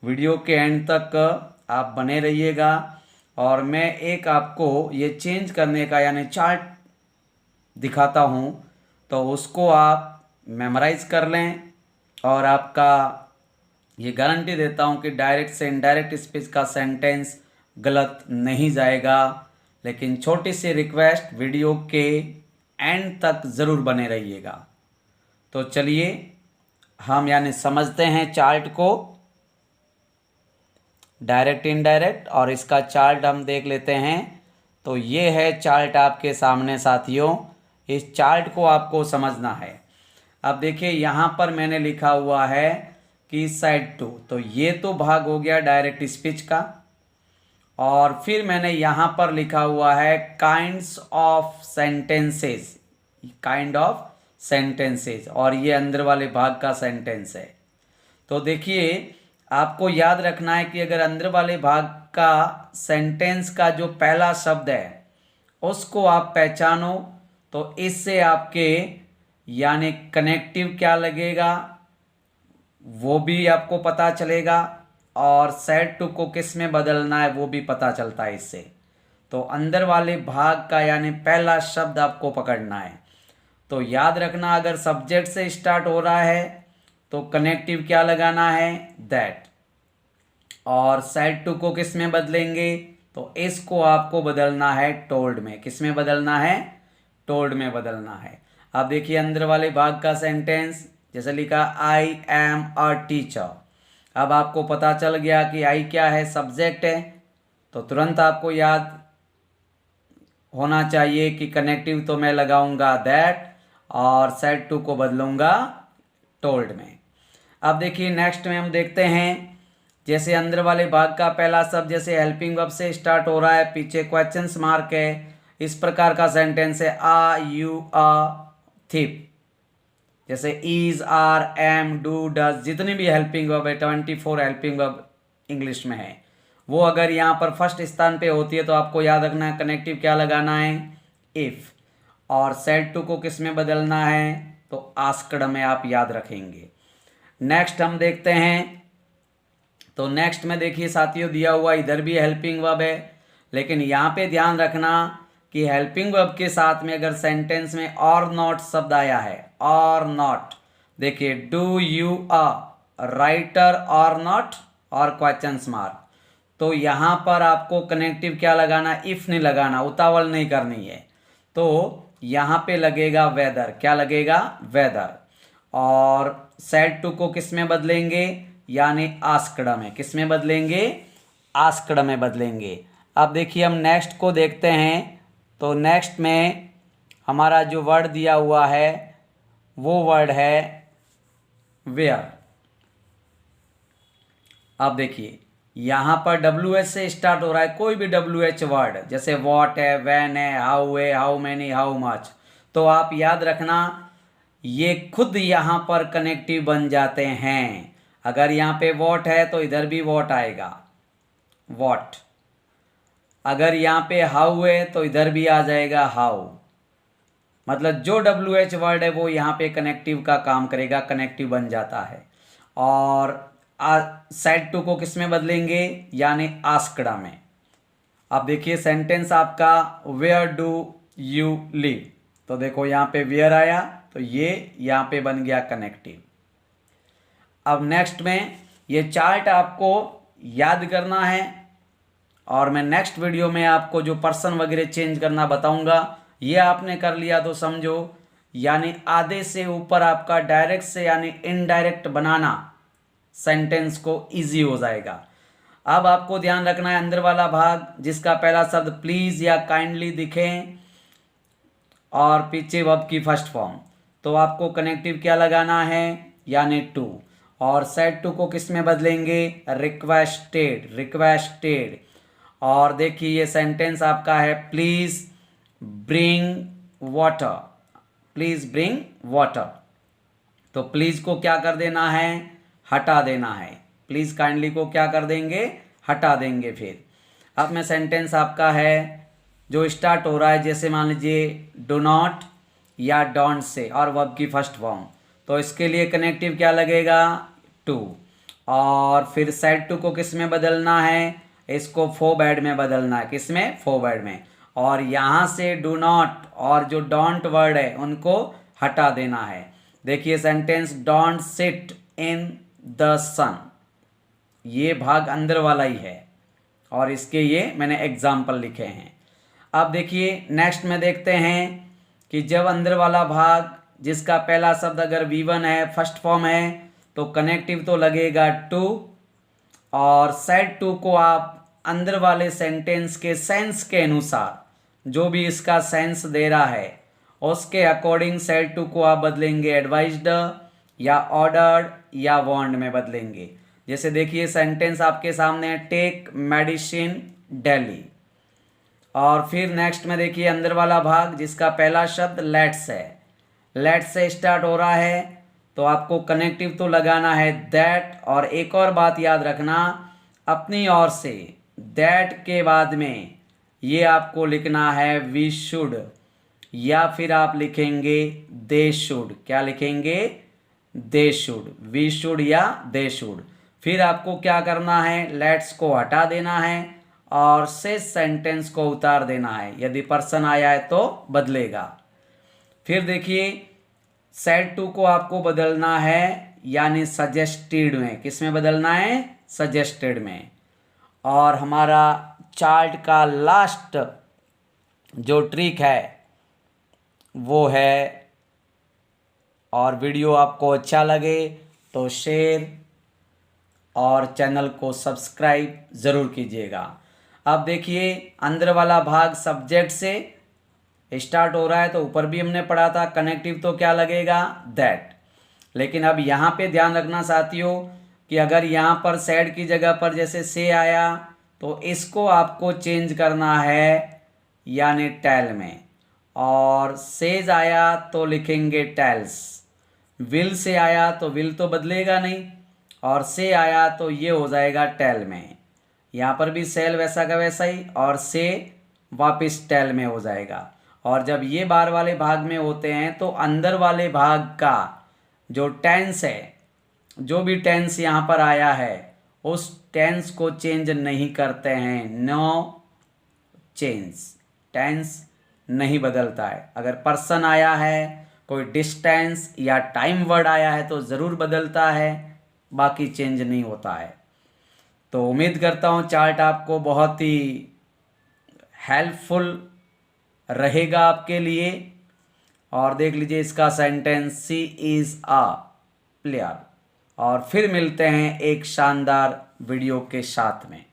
Video के and तक आप बने रहिएगा और मैं एक आपको ये चेंज करने का यानी चार्ट दिखाता हूँ, तो उसको आप मेमोराइज कर लें और आपका ये गारंटी देता हूँ कि डायरेक्ट से इनडायरेक्ट स्पीच का सेंटेंस गलत नहीं जाएगा। लेकिन छोटी सी रिक्वेस्ट, वीडियो के एंड तक ज़रूर बने रहिएगा। तो चलिए हम यानी समझते हैं चार्ट को, डायरेक्ट इनडायरेक्ट, और इसका चार्ट हम देख लेते हैं। तो ये है चार्ट आपके सामने साथियों, इस चार्ट को आपको समझना है। अब देखिए यहाँ पर मैंने लिखा हुआ है कि साइड 2, तो ये तो भाग हो गया डायरेक्ट स्पीच का। और फिर मैंने यहाँ पर लिखा हुआ है kinds of sentences, kind of sentences, और ये अंदर वाले भाग का सेंटेंस है। तो देखिए आपको याद रखना है कि अगर अंदर वाले भाग का सेंटेंस का जो पहला शब्द है उसको आप पहचानो तो इससे आपके यानी कनेक्टिव क्या लगेगा वो भी आपको पता चलेगा, और सेड टू को किस में बदलना है वो भी पता चलता है इससे। तो अंदर वाले भाग का यानी पहला शब्द आपको पकड़ना है। तो याद रखना अगर सब्जेक्ट से स्टार्ट हो रहा है तो कनेक्टिव क्या लगाना है, दैट। और सेड टू को किस में बदलेंगे, तो इसको आपको बदलना है टोल्ड में। किस में बदलना है, टोल्ड में बदलना है। अब देखिए अंदर वाले भाग का सेंटेंस जैसे लिखा आई एम अ टीचर। अब आपको पता चल गया कि आई क्या है, सब्जेक्ट है। तो तुरंत आपको याद होना चाहिए कि कनेक्टिव तो मैं लगाऊंगा दैट और सेड टू को बदलूंगा टोल्ड में। अब देखिए नेक्स्ट में हम देखते हैं, जैसे अंदर वाले भाग का पहला शब्द जैसे हेल्पिंग वर्ब से स्टार्ट हो रहा है, पीछे क्वेश्चंस मार्क है, इस प्रकार का सेंटेंस है आ यू अ थिप। जैसे is are am do does, जितनी भी हेल्पिंग वर्ब है 24 हेल्पिंग वर्ब इंग्लिश में है, वो अगर यहाँ पर फर्स्ट स्थान पे होती है तो आपको याद रखना है कनेक्टिव क्या लगाना है, इफ। और सेड टू को किस में बदलना है, तो आस्क्ड में आप याद रखेंगे। नेक्स्ट हम देखते हैं, तो नेक्स्ट में देखिए साथियों दिया हुआ इधर भी हेल्पिंग वर्ब है, लेकिन यहाँ पे ध्यान रखना कि हेल्पिंग वर्ब के साथ में अगर सेंटेंस में और नॉट शब्द आया है, और नॉट, देखिए डू यू अ राइटर और नॉट और क्वेश्चंस मार्क, तो यहाँ पर आपको कनेक्टिव क्या लगाना, इफ नहीं लगाना, उतावल नहीं करनी है। तो यहाँ पे लगेगा वेदर, क्या लगेगा, वेदर। और सेड टू को किस में बदलेंगे, यानी आस्क्ड में। किस में बदलेंगे, आस्क्ड में बदलेंगे। अब देखिए हम नेक्स्ट को देखते हैं, तो नेक्स्ट में हमारा जो वर्ड दिया हुआ है वो वर्ड है वेयर। अब देखिए यहाँ पर WH से स्टार्ट हो रहा है, कोई भी WH वर्ड, जैसे वॉट है, वैन है, हाउ मैनी, हाउ मच, तो आप याद रखना ये खुद यहाँ पर कनेक्टिव बन जाते हैं। अगर यहाँ पे वॉट है तो इधर भी वॉट आएगा, वॉट। अगर यहाँ पे हाउ है तो इधर भी आ जाएगा हाउ। मतलब जो WH वर्ड है वो यहाँ पे कनेक्टिव का काम करेगा, कनेक्टिव बन जाता है। और सेड टू को किस में बदलेंगे, यानी आस्क्ड में। अब देखिए सेंटेंस आपका वेयर डू यू लिव, तो देखो यहाँ पे वेयर आया तो ये यहाँ पे बन गया कनेक्टिव। अब नेक्स्ट में ये चार्ट आपको याद करना है, और मैं नेक्स्ट वीडियो में आपको जो पर्सन वगैरह चेंज करना बताऊंगा। ये आपने कर लिया तो समझो यानी आधे से ऊपर आपका डायरेक्ट से यानी इनडायरेक्ट बनाना सेंटेंस को इजी हो जाएगा। अब आपको ध्यान रखना है अंदर वाला भाग जिसका पहला शब्द प्लीज या काइंडली दिखे और पीछे वर्ब की फर्स्ट फॉर्म, तो आपको कनेक्टिव क्या लगाना है, यानी टू। और सेड टू को किस में बदलेंगे, रिक्वेस्टेड, रिक्वेस्टेड। और देखिए ये सेंटेंस आपका है please bring water, please bring water, तो प्लीज को क्या कर देना है, हटा देना है। प्लीज काइंडली को क्या कर देंगे, हटा देंगे। फिर अब में सेंटेंस आपका है जो स्टार्ट हो रहा है, जैसे मान लीजिए डू नॉट या डोंट से और वर्ब की फर्स्ट फॉर्म, तो इसके लिए कनेक्टिव क्या लगेगा, टू। और फिर सेड टू को किस में बदलना है, इसको फोरवर्ड में बदलना है, किस में, फोरवर्ड में। और यहाँ से डू नॉट और जो डोंट वर्ड है उनको हटा देना है। देखिए sentence don't sit in the sun, ये भाग अंदर वाला ही है और इसके ये मैंने एग्जाम्पल लिखे हैं। अब देखिए नेक्स्ट में देखते हैं कि जब अंदर वाला भाग जिसका पहला शब्द अगर V1 है, फर्स्ट फॉर्म है, तो कनेक्टिव तो लगेगा टू, और सेड टू को आप अंदर वाले सेंटेंस के सेंस के अनुसार जो भी इसका सेंस दे रहा है उसके अकॉर्डिंग सेड टू को आप बदलेंगे एडवाइज्ड या ऑर्डर्ड या वार्न्ड में बदलेंगे। जैसे देखिए सेंटेंस आपके सामने है, टेक मेडिसिन डेली। और फिर नेक्स्ट में देखिए अंदर वाला भाग जिसका पहला शब्द लेट्स है, लेट्स से स्टार्ट हो रहा है तो आपको कनेक्टिव तो लगाना है दैट। और एक और बात याद रखना, अपनी ओर से दैट के बाद में ये आपको लिखना है वी शुड, या फिर आप लिखेंगे दे शुड। क्या लिखेंगे, दे शुड, वी शुड या दे शुड। फिर आपको क्या करना है, लेट्स को हटा देना है और से सेंटेंस को उतार देना है, यदि पर्सन आया है तो बदलेगा। फिर देखिए सेड टू को आपको बदलना है यानी सजेस्टेड में, किस में बदलना है, सजेस्टेड में। और हमारा चार्ट का लास्ट जो ट्रिक है वो है, और वीडियो आपको अच्छा लगे तो शेयर और चैनल को सब्सक्राइब ज़रूर कीजिएगा। अब देखिए अंदर वाला भाग सब्जेक्ट से स्टार्ट हो रहा है तो ऊपर भी हमने पढ़ा था कनेक्टिव तो क्या लगेगा, दैट। लेकिन अब यहाँ पे ध्यान रखना साथियों कि अगर यहाँ पर सैड की जगह पर जैसे से आया तो इसको आपको चेंज करना है यानी टेल में, और सेज आया तो लिखेंगे टेल्स। विल से आया तो विल तो बदलेगा नहीं, और से आया तो ये हो जाएगा टेल में। यहाँ पर भी सेल वैसा का वैसा ही, और से वापस टेल में हो जाएगा। और जब ये बार वाले भाग में होते हैं तो अंदर वाले भाग का जो टेंस है, जो भी टेंस यहाँ पर आया है उस टेंस को चेंज नहीं करते हैं, नो चेंज, टेंस नहीं बदलता है। अगर पर्सन आया है, कोई डिस्टेंस या टाइम वर्ड आया है तो ज़रूर बदलता है, बाकी चेंज नहीं होता है। तो उम्मीद करता हूँ चार्ट आपको बहुत ही हेल्पफुल रहेगा आपके लिए। और देख लीजिए इसका sentence, she is a player. और फिर मिलते हैं एक शानदार वीडियो के साथ में।